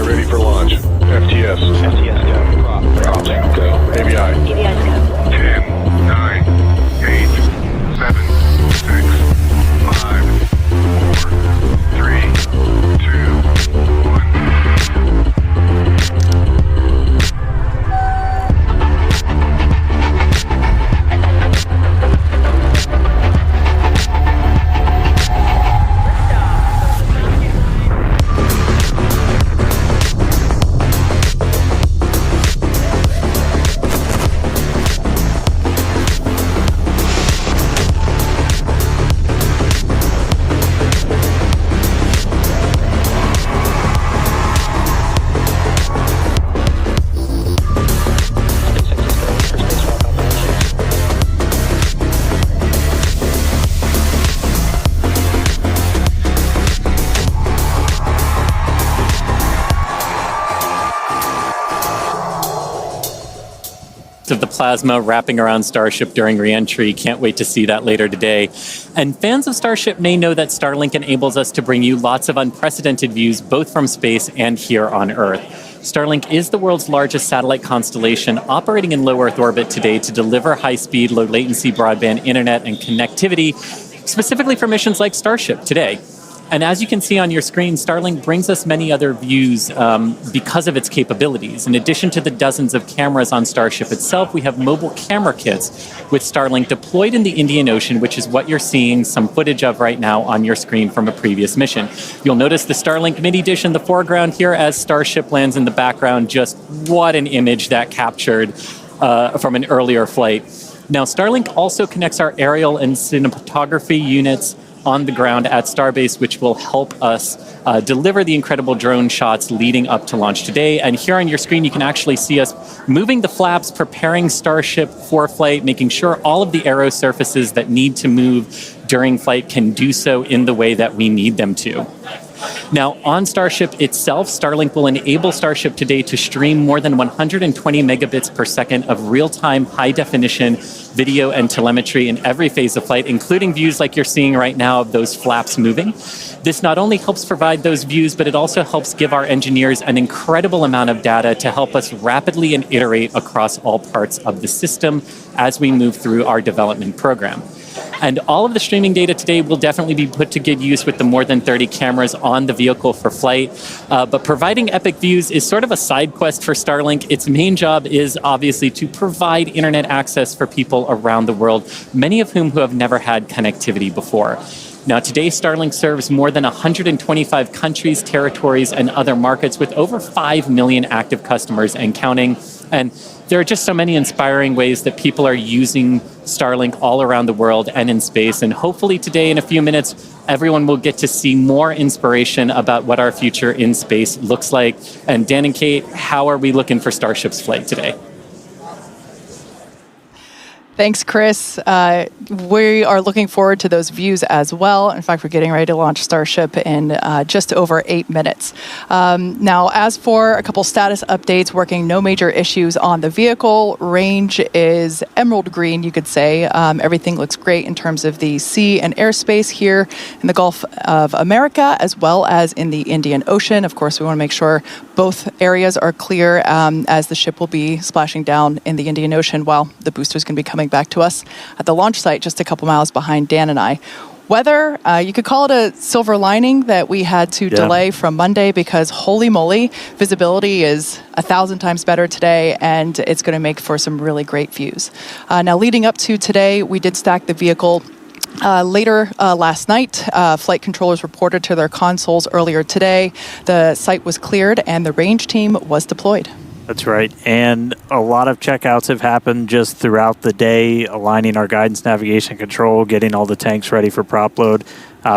ABI ready for launch. FTS. FTS go. Props go. ABI. ABI's go. 10, 9, 8, 7, 6, 5, 4, 3, 2, 1. Of the plasma wrapping around Starship during re-entry. Can't wait to see that later today. And fans of Starship may know that Starlink enables us to bring you lots of unprecedented views both from space and here on Earth. Starlink is the world's largest satellite constellation operating in low Earth orbit today to deliver high-speed, low-latency broadband internet and connectivity, specifically for missions like Starship today. And as you can see on your screen, Starlink brings us many other views because of its capabilities. In addition to the dozens of cameras on Starship itself, we have mobile camera kits with Starlink deployed in the Indian Ocean, which is what you're seeing some footage of right now on your screen from a previous mission. You'll notice the Starlink mini dish in the foreground here as Starship lands in the background. Just what an image that captured from an earlier flight. Now, Starlink also connects our aerial and cinematography units on the ground at Starbase, which will help us deliver the incredible drone shots leading up to launch today. And here on your screen, you can actually see us moving the flaps, preparing Starship for flight, making sure all of the aero surfaces that need to move during flight can do so in the way that we need them to. Now, on Starship itself, Starlink will enable Starship today to stream more than 120 megabits per second of real-time, high-definition video and telemetry in every phase of flight, including views like you're seeing right now of those flaps moving. This not only helps provide those views, but it also helps give our engineers an incredible amount of data to help us rapidly and iterate across all parts of the system as we move through our development program. And all of the streaming data today will definitely be put to good use with the more than 30 cameras on the vehicle for flight. But providing epic views is sort of a side quest for Starlink. Its main job is obviously to provide internet access for people around the world, many of whom who have never had connectivity before. Now, today, Starlink serves more than 125 countries, territories, and other markets with over 5 million active customers and counting. And there are just so many inspiring ways that people are using Starlink all around the world and in space. And hopefully today, in a few minutes, everyone will get to see more inspiration about what our future in space looks like. And Dan and Kate, how are we looking for Starship's flight today? Thanks, Chris. We are looking forward to those views as well. In fact, we're getting ready to launch Starship in just over 8 minutes. Now, as for a couple status updates, working no major issues on the vehicle. Range is emerald green, you could say. Everything looks great in terms of the sea and airspace here in the Gulf of America, as well as in the Indian Ocean. Of course, we want to make sure both areas are clear as the ship will be splashing down in the Indian Ocean while the boosters can be coming back to us at the launch site just a couple miles behind Dan and I. Weather, you could call it a silver lining that we had to delay from Monday because holy moly, visibility is 1,000 times better today and it's going to make for some really great views. Now leading up to today, we did stack the vehicle later last night. Flight controllers reported to their consoles earlier today. The site was cleared and the range team was deployed. That's right. And a lot of checkouts have happened just throughout the day, aligning our guidance, navigation, control, getting all the tanks ready for prop load,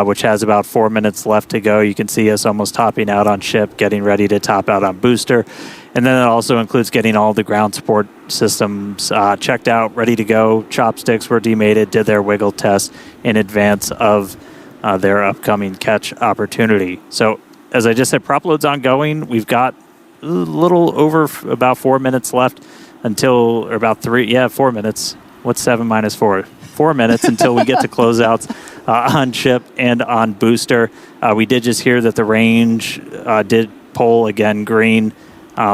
which has about 4 minutes left to go. You can see us almost topping out on ship, getting ready to top out on booster. And then it also includes getting all the ground support systems checked out, ready to go. Chopsticks were demated, did their wiggle test in advance of their upcoming catch opportunity. So as I just said, prop load's ongoing. We've got a little over about 4 minutes left until, or about 4 minutes. What's 7 minus 4? 4 minutes until we get to closeouts on ship and on booster. We did just hear that the range did pole, again, green.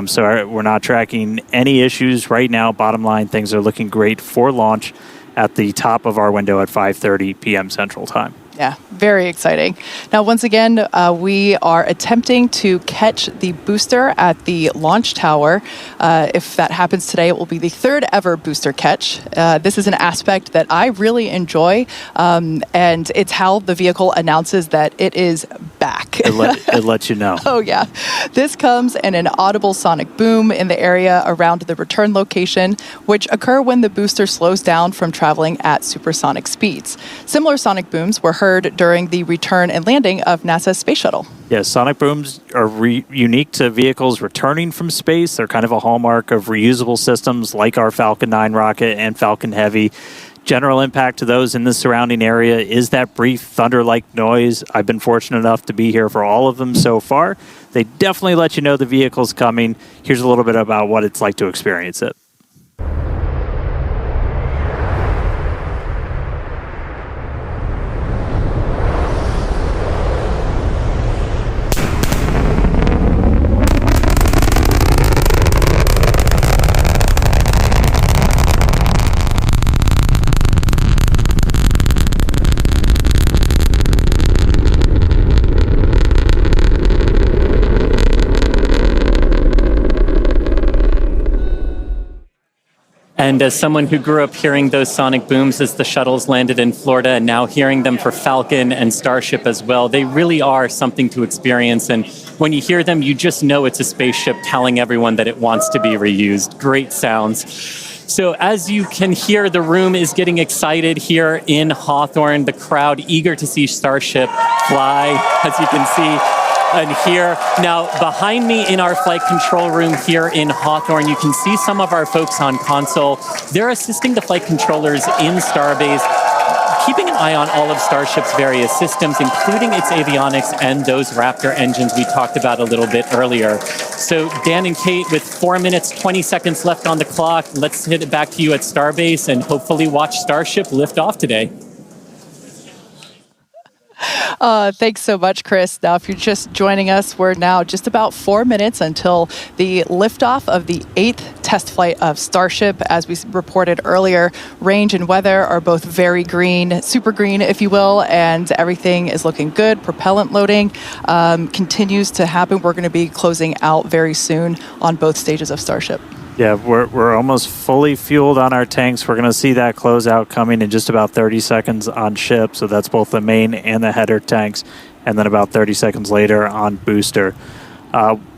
So we're not tracking any issues right now. Bottom line, things are looking great for launch at the top of our window at 5:30 p.m. Central Time. Yeah, very exciting. Now, once again, we are attempting to catch the booster at the launch tower. If that happens today, it will be the third ever booster catch. This is an aspect that I really enjoy, and it's how the vehicle announces that it is back. It lets you know. Oh, yeah. This comes in an audible sonic boom in the area around the return location, which occur when the booster slows down from traveling at supersonic speeds. Similar sonic booms were heard during the return and landing of NASA's space shuttle. Yes, sonic booms are unique to vehicles returning from space. They're kind of a hallmark of reusable systems like our Falcon 9 rocket and Falcon Heavy. General impact to those in the surrounding area is that brief thunder-like noise. I've been fortunate enough to be here for all of them so far. They definitely let you know the vehicle's coming. Here's a little bit about what it's like to experience it. And as someone who grew up hearing those sonic booms as the shuttles landed in Florida, and now hearing them for Falcon and Starship as well, they really are something to experience. And when you hear them, you just know it's a spaceship telling everyone that it wants to be reused. Great sounds. So as you can hear, the room is getting excited here in Hawthorne. The crowd eager to see Starship fly, as you can see. And here, now behind me in our flight control room here in Hawthorne, you can see some of our folks on console. They're assisting the flight controllers in Starbase, keeping an eye on all of Starship's various systems, including its avionics and those Raptor engines we talked about a little bit earlier. So Dan and Kate, with 4 minutes, 20 seconds left on the clock, let's hit it back to you at Starbase and hopefully watch Starship lift off today. Thanks so much, Chris. Now, if you're just joining us, we're now just about 4 minutes until the liftoff of the 8th test flight of Starship. As we reported earlier, range and weather are both very green, super green, if you will, and everything is looking good. Propellant loading continues to happen. We're going to be closing out very soon on both stages of Starship. Yeah, we're almost fully fueled on our tanks. We're going to see that closeout coming in just about 30 seconds on ship. So that's both the main and the header tanks. And then about 30 seconds later on booster.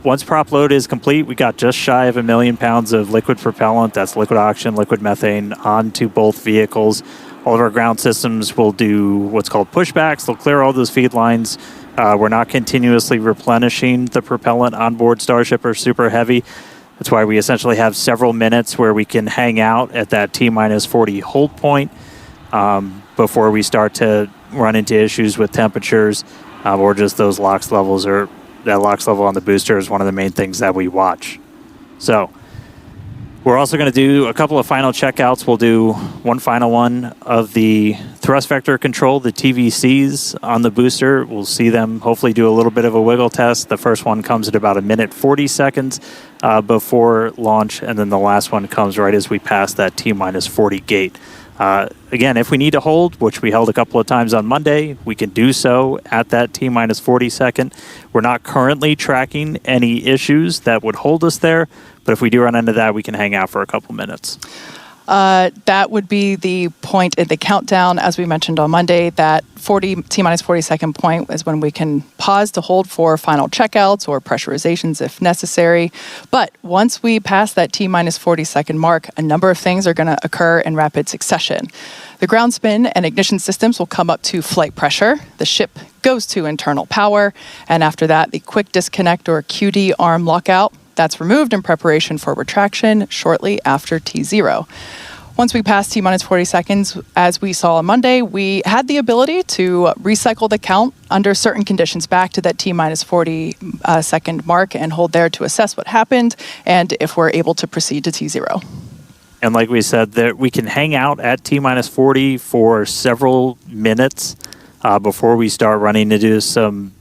Once prop load is complete, we got just shy of 1 million pounds of liquid propellant. That's liquid oxygen, liquid methane onto both vehicles. All of our ground systems will do what's called pushbacks. They'll clear all those feed lines. We're not continuously replenishing the propellant on board Starship or Super Heavy. That's why we essentially have several minutes where we can hang out at that T-minus 40 hold point before we start to run into issues with temperatures or just those LOX levels, or that LOX level on the booster is one of the main things that we watch. So we're also going to do a couple of final checkouts. We'll do one final one of the thrust vector control, the TVCs on the booster. We'll see them hopefully do a little bit of a wiggle test. The first one comes at about 1 minute 40 seconds before launch, and then the last one comes right as we pass that T-minus 40 gate. Again, if we need to hold, which we held a couple of times on Monday, we can do so at that T-minus 40 second. We're not currently tracking any issues that would hold us there, but if we do run into that, we can hang out for a couple minutes. That would be the point in the countdown, as we mentioned on Monday. That T-minus 40 second point is when we can pause to hold for final checkouts or pressurizations if necessary. But once we pass that T-minus 40 second mark, a number of things are going to occur in rapid succession. The ground spin and ignition systems will come up to flight pressure. The ship goes to internal power. And after that, the quick disconnect or QD arm lockout. That's removed in preparation for retraction shortly after T0. Once we pass T-minus 40 seconds, as we saw on Monday, we had the ability to recycle the count under certain conditions back to that T-minus 40 second mark and hold there to assess what happened and if we're able to proceed to T0. And like we said, that we can hang out at T-minus 40 for several minutes before we start running into some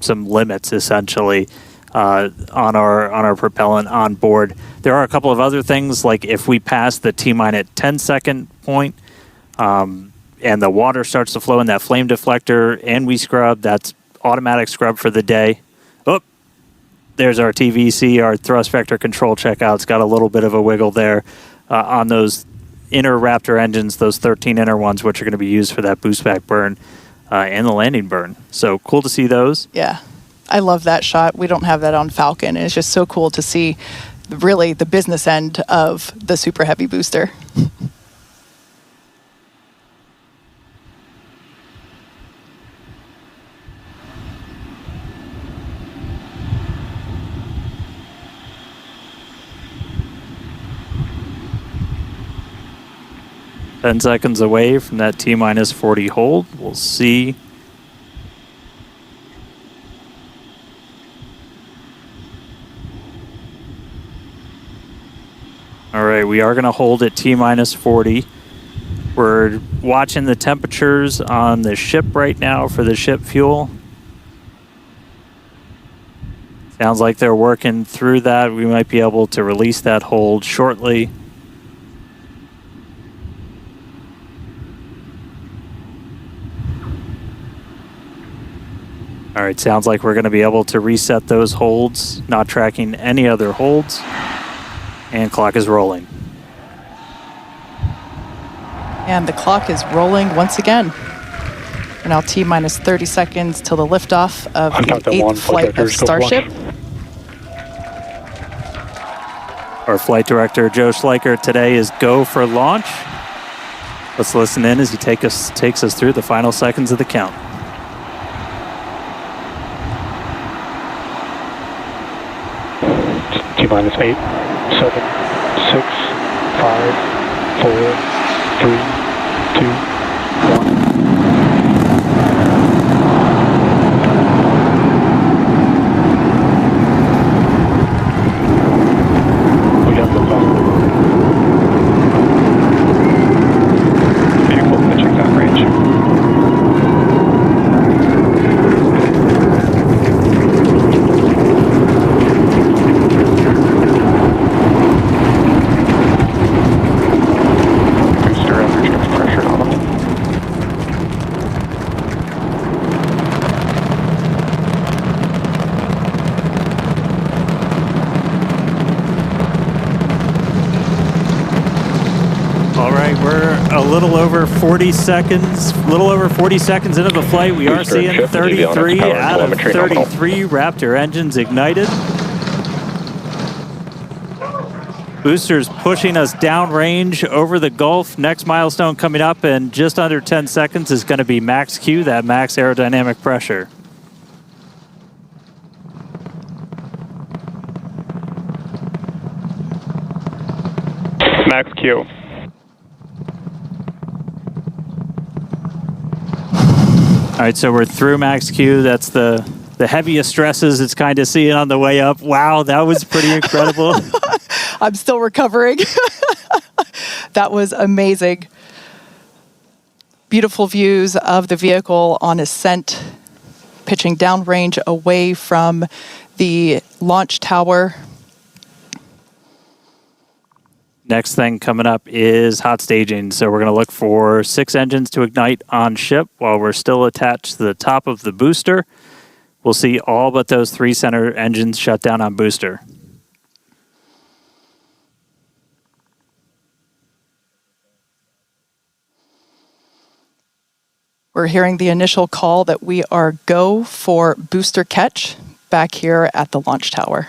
limits, essentially. on our propellant on board. There are a couple of other things, like if we pass the T-minus 10-second point, and the water starts to flow in that flame deflector, and we scrub, that's automatic scrub for the day. Oh, there's our TVC, our thrust vector control checkout. It's got a little bit of a wiggle there on those inner Raptor engines, those 13 inner ones, which are going to be used for that boost back burn and the landing burn. So cool to see those. Yeah, I love that shot. We don't have that on Falcon, and it's just so cool to see really the business end of the Super Heavy booster. Ten seconds away from that T-minus 40 hold. We'll see. All right, we are going to hold at T-minus 40. We're watching the temperatures on the ship right now for the ship fuel. Sounds like they're working through that. We might be able to release that hold shortly. All right, sounds like we're going to be able to reset those holds, not tracking any other holds. And clock is rolling. And the clock is rolling once again. We're now T-minus 30 seconds till the liftoff of the 8th flight of Starship. Our flight director, Joe Schleicher, today is go for launch. Let's listen in as he takes us through the final seconds of the count. T-minus 8, 7, 6, 5, 4, 3, 2, 1. We got liftoff. Vehicle pitching that range. A little over 40 seconds into the flight. We are seeing 33 out of 33 Raptor engines ignited. Boosters pushing us downrange over the Gulf. Next milestone coming up in just under 10 seconds is going to be max Q, that max aerodynamic pressure. Max Q. All right, so we're through max Q. That's the heaviest stresses it's kind of seeing on the way up. Wow, that was pretty incredible. I'm still recovering. That was amazing. Beautiful views of the vehicle on ascent, pitching downrange away from the launch tower. Next thing coming up is hot staging. So we're going to look for 6 engines to ignite on ship while we're still attached to the top of the booster. We'll see all but those 3 center engines shut down on booster. We're hearing the initial call that we are go for booster catch back here at the launch tower.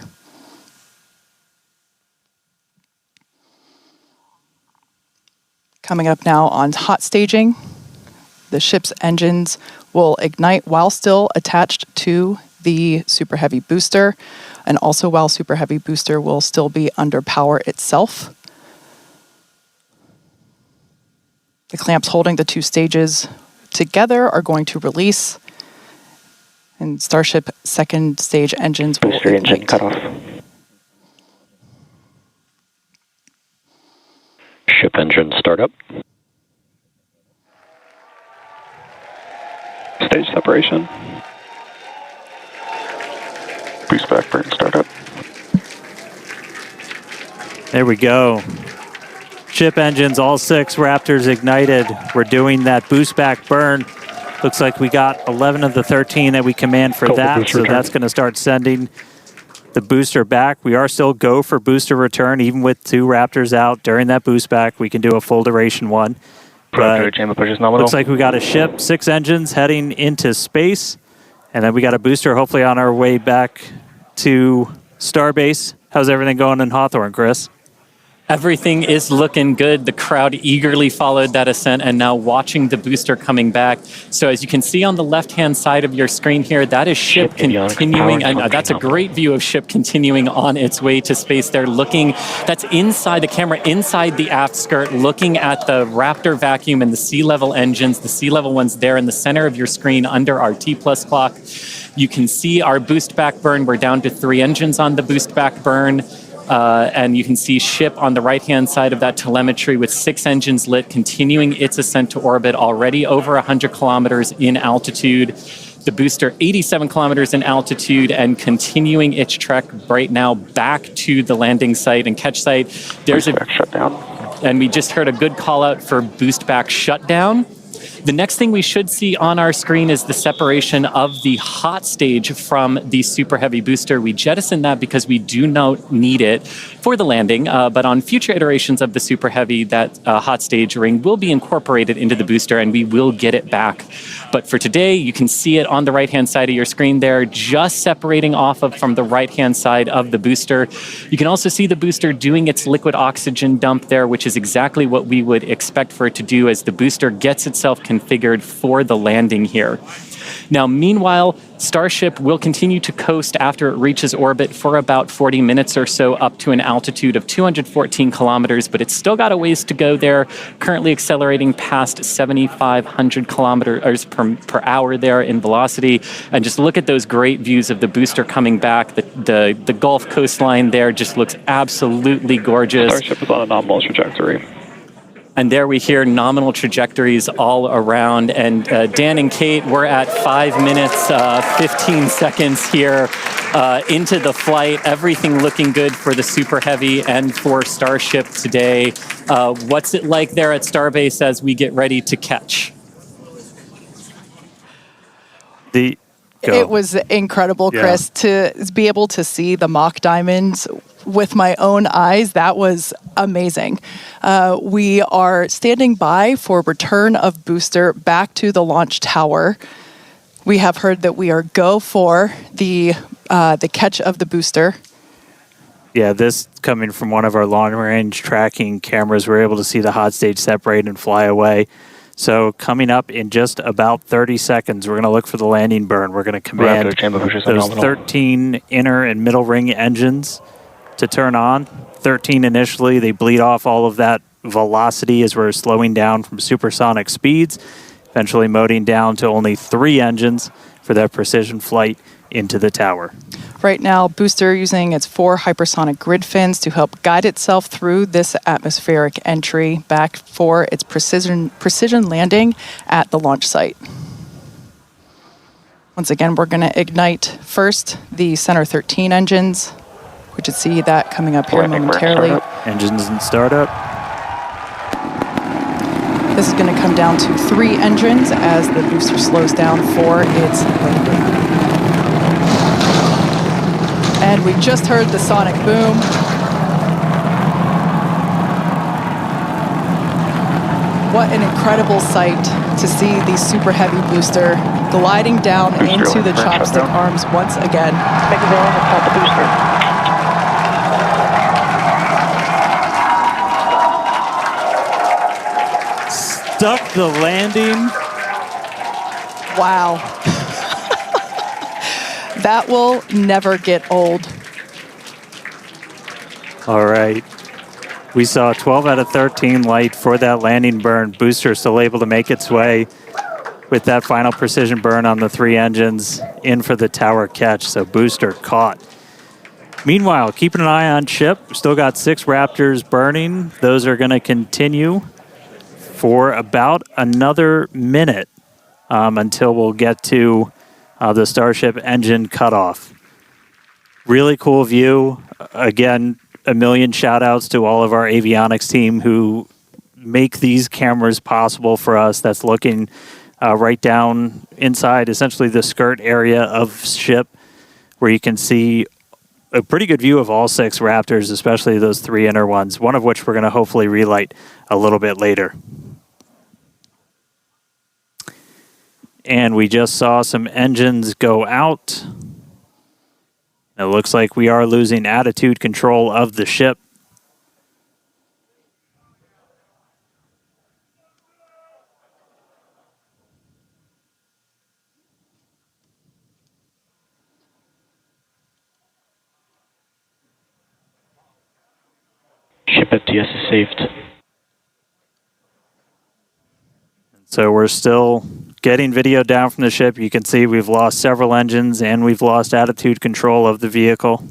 Coming up now on hot staging, the ship's engines will ignite while still attached to the Super Heavy booster, and also while Super Heavy booster will still be under power itself. The clamps holding the 2 stages together are going to release, and Starship second stage engines will Booster ignite. engine cut off. Ship engine startup. Stage separation. Boost back burn start. There we go. Ship engines, all 6 Raptors ignited. We're doing that boost back burn. Looks like we got 11 of the 13 that we command for that, so that's going to start sending the booster back. We are still go for booster return, even with 2 Raptors out during that boost back. We can do a full duration one. But looks like we got a ship, 6 engines heading into space, and then we got a booster hopefully on our way back to Starbase. How's everything going in Hawthorne, Chris? Everything is looking good. The crowd eagerly followed that ascent and now watching the booster coming back. So as you can see on the left-hand side of your screen here, that is ship continuing. And that's a great view of ship continuing on its way to space. They're looking, that's inside the camera, inside the aft skirt, looking at the Raptor vacuum and the sea level engines. The sea level ones there in the center of your screen under our T+ clock. You can see our boost back burn. We're down to 3 engines on the boost back burn. And you can see ship on the right-hand side of that telemetry with 6 engines lit, continuing its ascent to orbit, already over 100 kilometers in altitude. The booster 87 kilometers in altitude and continuing its trek right now back to the landing site and catch site. There's a shutdown. And we just heard a good call out for boost back shutdown. The next thing we should see on our screen is the separation of the hot stage from the Super Heavy booster. We jettisoned that because we do not need it for the landing, but on future iterations of the Super Heavy, that hot stage ring will be incorporated into the booster and we will get it back. But for today, you can see it on the right-hand side of your screen there, just separating off of from the right-hand side of the booster. You can also see the booster doing its liquid oxygen dump there, which is exactly what we would expect for it to do as the booster gets itself configured for the landing here. Now, meanwhile, Starship will continue to coast after it reaches orbit for about 40 minutes or so up to an altitude of 214 kilometers, but it's still got a ways to go there, currently accelerating past 7,500 kilometers per hour there in velocity. And just look at those great views of the booster coming back. The Gulf coastline there just looks absolutely gorgeous. Starship is on a nominal trajectory. And there we hear nominal trajectories all around. And Dan and Kate, we're at 5 minutes, 15 seconds here into the flight. Everything looking good for the Super Heavy and for Starship today. What's it like there at Starbase as we get ready to catch? It was incredible, Chris, to be able to see the mock diamonds with my own eyes. That was amazing. We are standing by for return of booster back to the launch tower. We have heard that we are go for the catch of the booster. Yeah, this coming from one of our long-range tracking cameras, we're able to see the hot stage separate and fly away. So coming up in just about 30 seconds, we're going to look for the landing burn. We're going to command those 13 inner and middle ring engines to turn on. 13 initially, they bleed off all of that velocity as we're slowing down from supersonic speeds, eventually moding down to only 3 engines for that precision flight into the tower. Right now, booster using its 4 hypersonic grid fins to help guide itself through this atmospheric entry back for its precision landing at the launch site. Once again, we're going to ignite first the center 13 engines. We should see that coming up here momentarily. Engines in startup. This is going to come down to 3 engines as the booster slows down for its landing. And we just heard the sonic boom. What an incredible sight to see the Super Heavy booster gliding down into the chopstick arms once again. Stuck the landing. Wow. That will never get old. All right. We saw 12 out of 13 light for that landing burn. Booster still able to make its way with that final precision burn on the 3 engines in for the tower catch. So booster caught. Meanwhile, keeping an eye on ship. Still got 6 Raptors burning. Those are going to continue for about another minute until we'll get to the Starship engine cutoff. Really cool view. Again, a million shout outs to all of our avionics team who make these cameras possible for us. That's looking right down inside essentially the skirt area of ship, where you can see a pretty good view of all 6 Raptors, especially those 3 inner ones, one of which we're going to hopefully relight a little bit later. And we just saw some engines go out. It looks like we are losing attitude control of the ship. Ship FTS is saved. So we're still getting video down from the ship. You can see we've lost several engines and we've lost attitude control of the vehicle.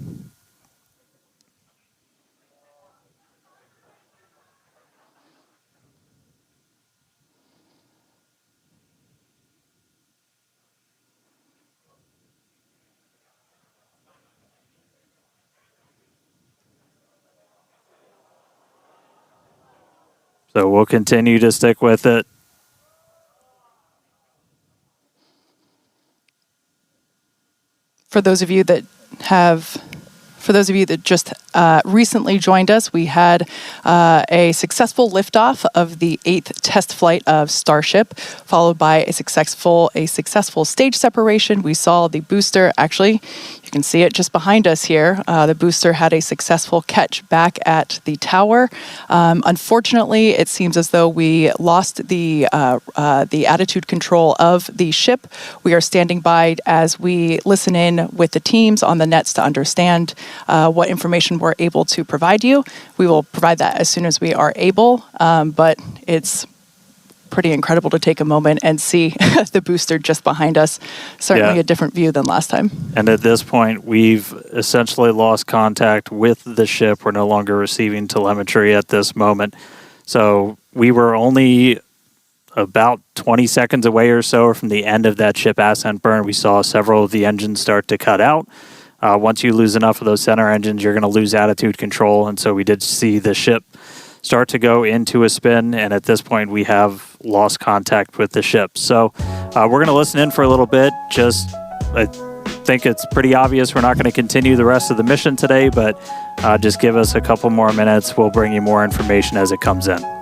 So we'll continue to stick with it. For those of you that just recently joined us, we had a successful liftoff of the 8th test flight of Starship, followed by a successful stage separation. We saw the booster, actually, you can see it just behind us here. The booster had a successful catch back at the tower. Unfortunately, it seems as though we lost the attitude control of the ship. We are standing by as we listen in with the teams on the nets to understand what information we're able to provide you. We will provide that as soon as we are able, but it's pretty incredible to take a moment and see the booster just behind us. Certainly a different view than last time. And at this point, we've essentially lost contact with the ship. We're no longer receiving telemetry at this moment. So we were only about 20 seconds away or so from the end of that ship ascent burn. We saw several of the engines start to cut out. Once you lose enough of those center engines, you're going to lose attitude control. And so we did see the ship start to go into a spin. And at this point, we have lost contact with the ship. So we're going to listen in for a little bit. I think it's pretty obvious we're not going to continue the rest of the mission today, but just give us a couple more minutes. We'll bring you more information as it comes in.